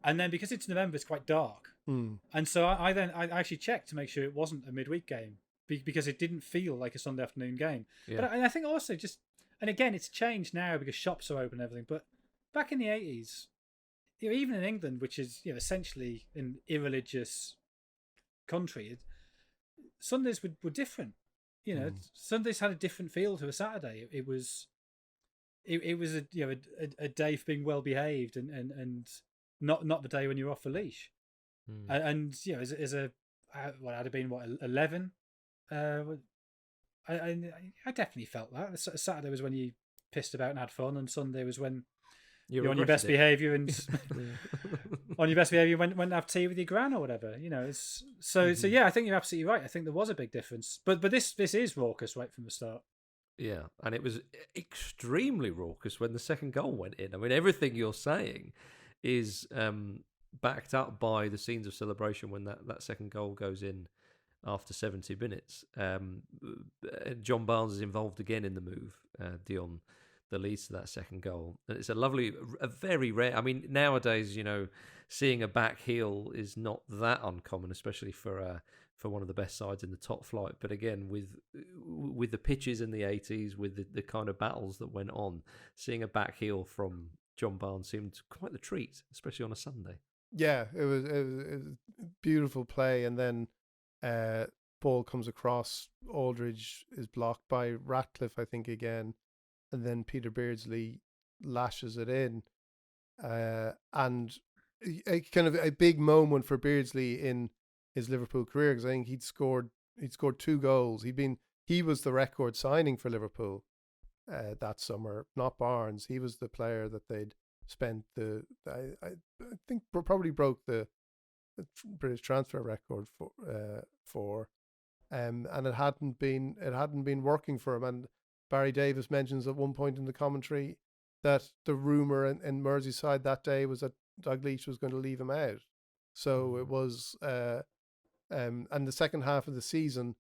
[SPEAKER 3] and then because it's November, it's quite dark, and so I actually checked to make sure it wasn't a midweek game because it didn't feel like a Sunday afternoon game. Yeah. But I think also and again, it's changed now because shops are open and everything. But back in the 80s, even in England, which is essentially an irreligious country, Sundays were different. Sundays had a different feel to a Saturday. It was a day for being well behaved and not the day when you're off the leash. And as a what I'd have been 11. I definitely felt that Saturday was when you pissed about and had fun, and Sunday was when you're on your best behaviour and on your best behaviour went to have tea with your gran or whatever. So I think you're absolutely right. I think there was a big difference, but this is raucous right from the start.
[SPEAKER 1] Yeah, and it was extremely raucous when the second goal went in. I mean, everything you're saying is backed up by the scenes of celebration when that second goal goes in after 70 minutes. John Barnes is involved again in the move. Dion, the leads to that second goal. And it's a very rare... I mean, nowadays, seeing a back heel is not that uncommon, especially for one of the best sides in the top flight. But again, with the pitches in the 80s, with the kind of battles that went on, seeing a back heel from John Barnes seemed quite the treat, especially on a Sunday.
[SPEAKER 2] Yeah, it was beautiful play, and then ball comes across. Aldridge is blocked by Ratcliffe, I think, again, and then Peter Beardsley lashes it in, and a kind of a big moment for Beardsley in his Liverpool career, because I think he'd scored 2 goals. He was the record signing for Liverpool that summer, not Barnes. He was the player that they'd spent I think probably broke the British transfer record for, and it hadn't been working for him. And Barry Davis mentions at one point in the commentary that the rumour in Merseyside that day was that Dalglish was going to leave him out. So it was, and the second half of the season,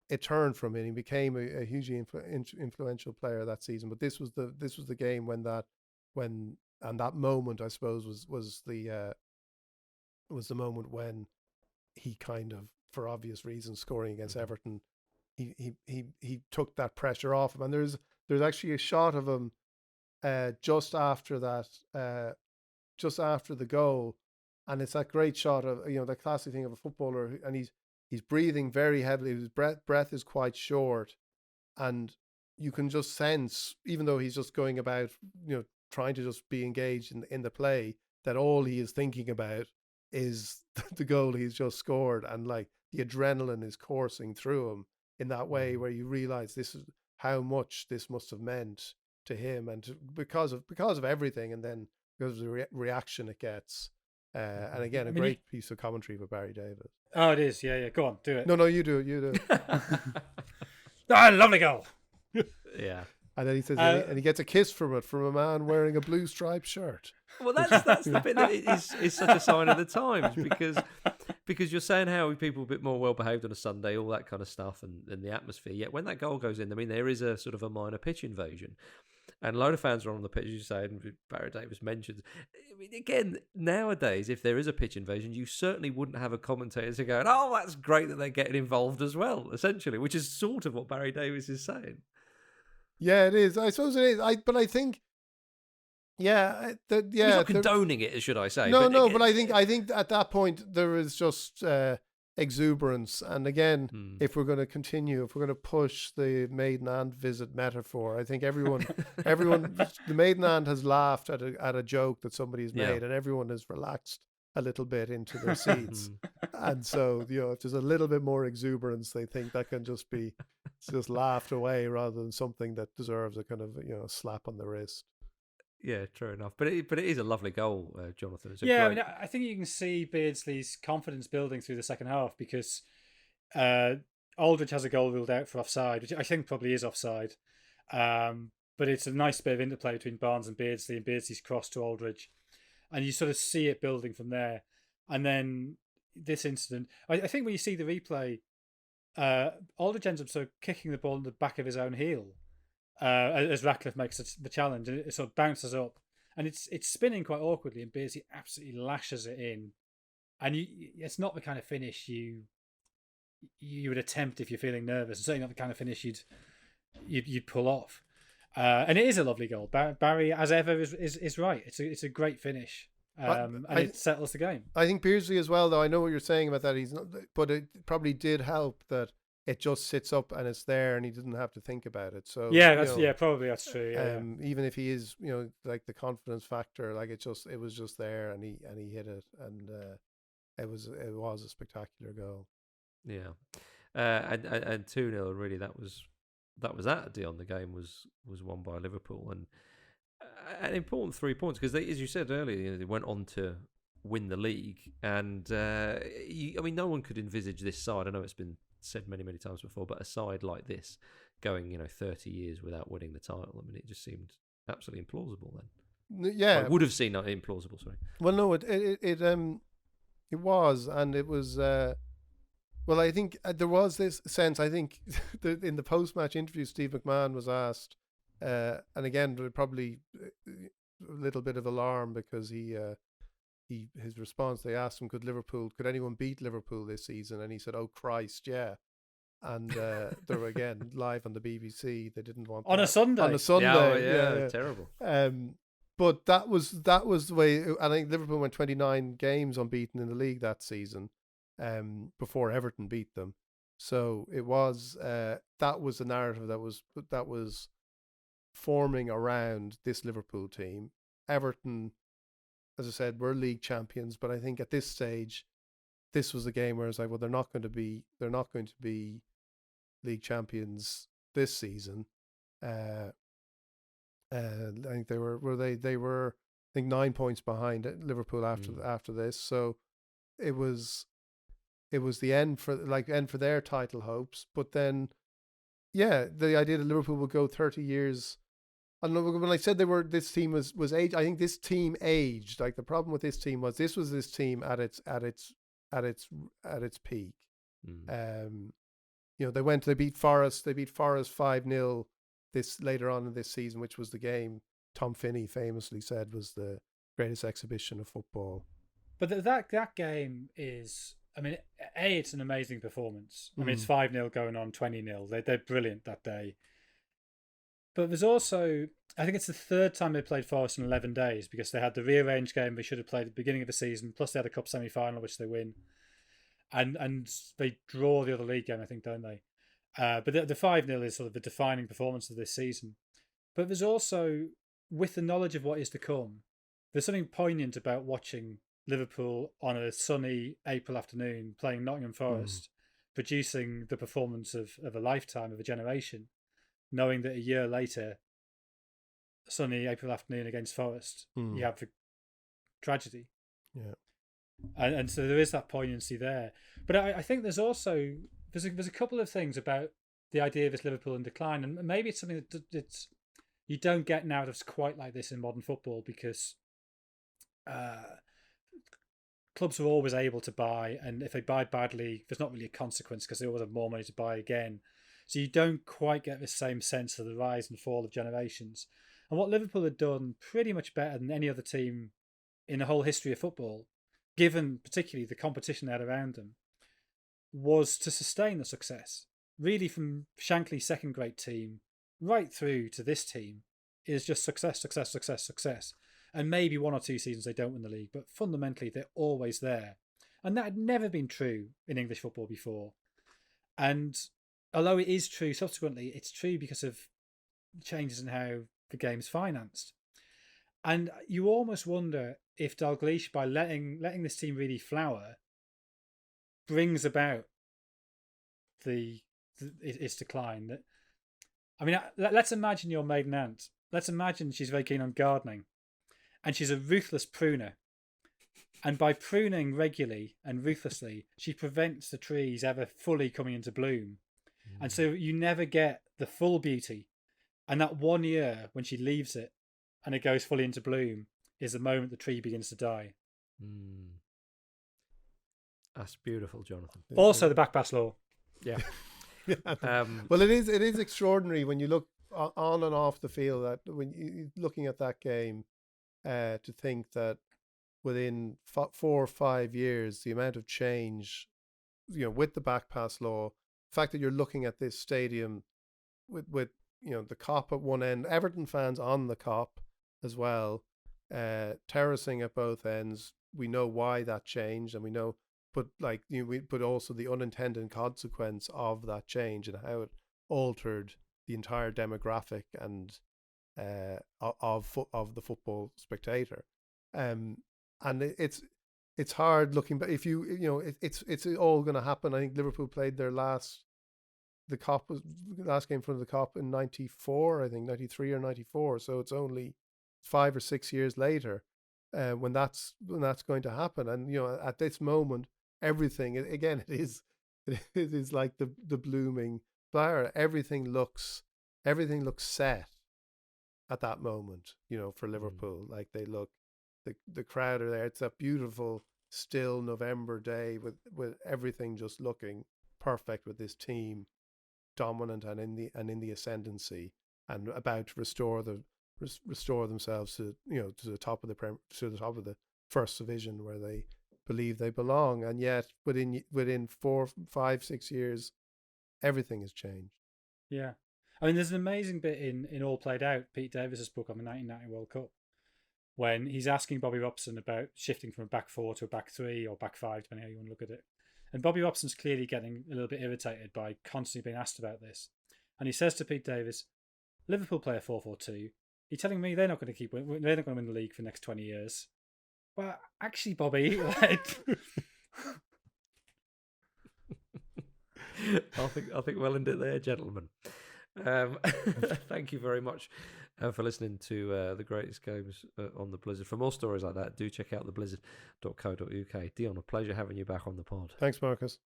[SPEAKER 2] it turned from him. He became a hugely influential player that season. But this was the game when that moment, I suppose, was the moment when he kind of, for obvious reasons, scoring against Everton, he took that pressure off him. And there's actually a shot of him just after that, just after the goal, and it's that great shot of the classic thing of a footballer, and he's breathing very heavily. His breath is quite short, and you can just sense, even though he's just going about trying to just be engaged in the play, that all he is thinking about is the goal he's just scored, and like the adrenaline is coursing through him in that way, where you realize this is how much this must have meant to him, and because of everything, and then because of the reaction it gets. And again, a great piece of commentary by Barry Davis.
[SPEAKER 3] Oh, it is. Yeah. Go on, do it.
[SPEAKER 2] No, you do it.
[SPEAKER 3] Lovely goal.
[SPEAKER 1] Yeah.
[SPEAKER 2] And then he says, and he gets a kiss from a man wearing a blue striped shirt.
[SPEAKER 1] Well, that's the bit that is such a sign of the times, because you're saying how people are a bit more well behaved on a Sunday, all that kind of stuff, and the atmosphere. Yet when that goal goes in, I mean, there is a sort of a minor pitch invasion, and a load of fans are on the pitch, as you say, and Barry Davis mentions. I mean, again, nowadays, if there is a pitch invasion, you certainly wouldn't have a commentator going, "Oh, that's great that they're getting involved as well," essentially, which is sort of what Barry Davis is saying.
[SPEAKER 2] Yeah, it is. I suppose it is. But I think, yeah,
[SPEAKER 1] He's not condoning it, should I say?
[SPEAKER 2] But I think at that point there is just exuberance. And again, if we're going to continue, if we're going to push the maiden aunt visit metaphor, I think everyone, the maiden aunt has laughed at a joke that somebody's made, and everyone has relaxed a little bit into their seats. And so, if there's a little bit more exuberance, they think that can just be just laughed away rather than something that deserves a kind of slap on the wrist.
[SPEAKER 1] Yeah, true enough. But it is a lovely goal, Jonathan.
[SPEAKER 3] I think you can see Beardsley's confidence building through the second half, because Aldridge has a goal ruled out for offside, which I think probably is offside. But it's a nice bit of interplay between Barnes and Beardsley's cross to Aldridge. And you sort of see it building from there. And then this incident, I think when you see the replay, Aldridge ends up sort of kicking the ball in the back of his own heel as Ratcliffe makes the challenge, and it sort of bounces up, and it's spinning quite awkwardly, and Beardsley absolutely lashes it in, and it's not the kind of finish you would attempt if you're feeling nervous, and certainly not the kind of finish you'd pull off. And it is a lovely goal. Barry, as ever, is right. It's a great finish. And it settles the game.
[SPEAKER 2] I think Beardsley as well, though. I know what you're saying about that. He's not, but it probably did help that it just sits up and it's there, and he didn't have to think about it. So
[SPEAKER 3] probably that's true. Yeah.
[SPEAKER 2] Even if he is, like the confidence factor, like it was just there, and he hit it, and it was a spectacular goal.
[SPEAKER 1] Yeah, and 2-0 really. That was that. Dion, the game was won by Liverpool, and an important 3 points, because as you said earlier, they went on to win the league, and no one could envisage this side. I know it's been said many times before, but a side like this going 30 years without winning the title, I mean, it just seemed absolutely implausible then.
[SPEAKER 2] Yeah,
[SPEAKER 1] it would have seemed implausible. Sorry.
[SPEAKER 2] Well, no, it was, and it was. Well, I think there was this sense. I think in the post-match interview, Steve McMahon was asked, and again, probably a little bit of alarm, because his response, they asked him, could anyone beat Liverpool this season? And he said, "Oh Christ, yeah." And they were again live on the BBC. They didn't want
[SPEAKER 3] on a Sunday.
[SPEAKER 1] Yeah, terrible.
[SPEAKER 2] But that was the way. I think Liverpool went 29 games unbeaten in the league that season, before Everton beat them. So it was that was the narrative that was forming around this Liverpool team. Everton, as I said, were league champions, but I think at this stage, this was a game where it's like, well, they're not going to be league champions this season. I think they were 9 points behind Liverpool after this. So it was the end for their title hopes. But then, yeah, the idea that Liverpool would go 30 years. I don't know, when I said this team was aged, I think this team aged. Like, the problem with this team was this team at its peak. They beat Forest 5-0 later on in this season, which was the game Tom Finney famously said was the greatest exhibition of football.
[SPEAKER 3] But that game is, I mean, it's an amazing performance. I mean, it's 5-0 going on 20-0. They're brilliant that day. But there's also, I think it's the third time they played Forest in 11 days, because they had the rearranged game they should have played at the beginning of the season, plus they had a cup semi-final, which they win. And they draw the other league game, I think, don't they? But the 5-0 is sort of the defining performance of this season. But there's also, with the knowledge of what is to come, there's something poignant about watching Liverpool on a sunny April afternoon playing Nottingham Forest, producing the performance of a lifetime, of a generation, knowing that a year later, sunny April afternoon against Forest, you have the tragedy.
[SPEAKER 2] Yeah. And
[SPEAKER 3] so there is that poignancy there. But I think there's also, there's a couple of things about the idea of this Liverpool in decline, and maybe it's something you don't get narratives quite like this in modern football because clubs are always able to buy, and if they buy badly, there's not really a consequence because they always have more money to buy again. So you don't quite get the same sense of the rise and fall of generations. And what Liverpool had done pretty much better than any other team in the whole history of football, given particularly the competition they had around them, was to sustain the success. Really, from Shankly's second-grade team right through to this team, is just success, success, success, success. And maybe 1 or 2 seasons they don't win the league, but fundamentally they're always there. And that had never been true in English football before. And although it is true subsequently, it's true because of changes in how the game's financed. And you almost wonder if Dalglish, by letting this team really flower, brings about its decline. That, I mean, let's imagine your maiden aunt. Let's imagine she's very keen on gardening, and she's a ruthless pruner. And by pruning regularly and ruthlessly, she prevents the trees ever fully coming into bloom. And so you never get the full beauty. And that 1 year when she leaves it and it goes fully into bloom is the moment the tree begins to die.
[SPEAKER 1] That's beautiful, Jonathan.
[SPEAKER 3] Also, the back pass law. Yeah.
[SPEAKER 2] Well, it is extraordinary when you look on and off the field, that when you're looking at that game, to think that within 4 or 5 years, the amount of change, with the back pass law, the fact that you're looking at this stadium with the Kop at one end, Everton fans on the Kop as well, terracing at both ends. We know why that changed, and we know, but also the unintended consequence of that change and how it altered the entire demographic and of the football spectator. And it's hard looking, but if it's all going to happen. I think Liverpool played their last game in front of the Kop in 94, I think 93 or 94. So it's only 5 or 6 years later when that's going to happen. And at this moment, everything again, it is like the blooming flower. Everything looks set at that moment. For Liverpool, like they look. The crowd are there. It's that beautiful, still November day with everything just looking perfect, with this team dominant and in the ascendancy, and about to restore themselves to the top of the first division where they believe they belong. And yet within 4, 5, 6 years, everything has changed.
[SPEAKER 3] Yeah, I mean, there's an amazing bit in All Played Out, Pete Davis's book on the 1990 World Cup, when he's asking Bobby Robson about shifting from a back 4 to a back 3 or back 5, depending how you want to look at it. And Bobby Robson's clearly getting a little bit irritated by constantly being asked about this. And he says to Pete Davis, Liverpool play a 4-4-2. You're telling me they're not going to win the league for the next 20 years? Well, actually, Bobby,
[SPEAKER 1] I think we'll end it there, gentlemen. Thank you very much for listening to the greatest games on the Blizzard. For more stories like that, do check out theblizzard.co.uk. Dion, a pleasure having you back on the pod.
[SPEAKER 2] Thanks, Marcus.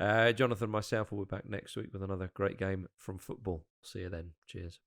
[SPEAKER 1] Jonathan and myself will be back next week with another great game from football. See you then. Cheers.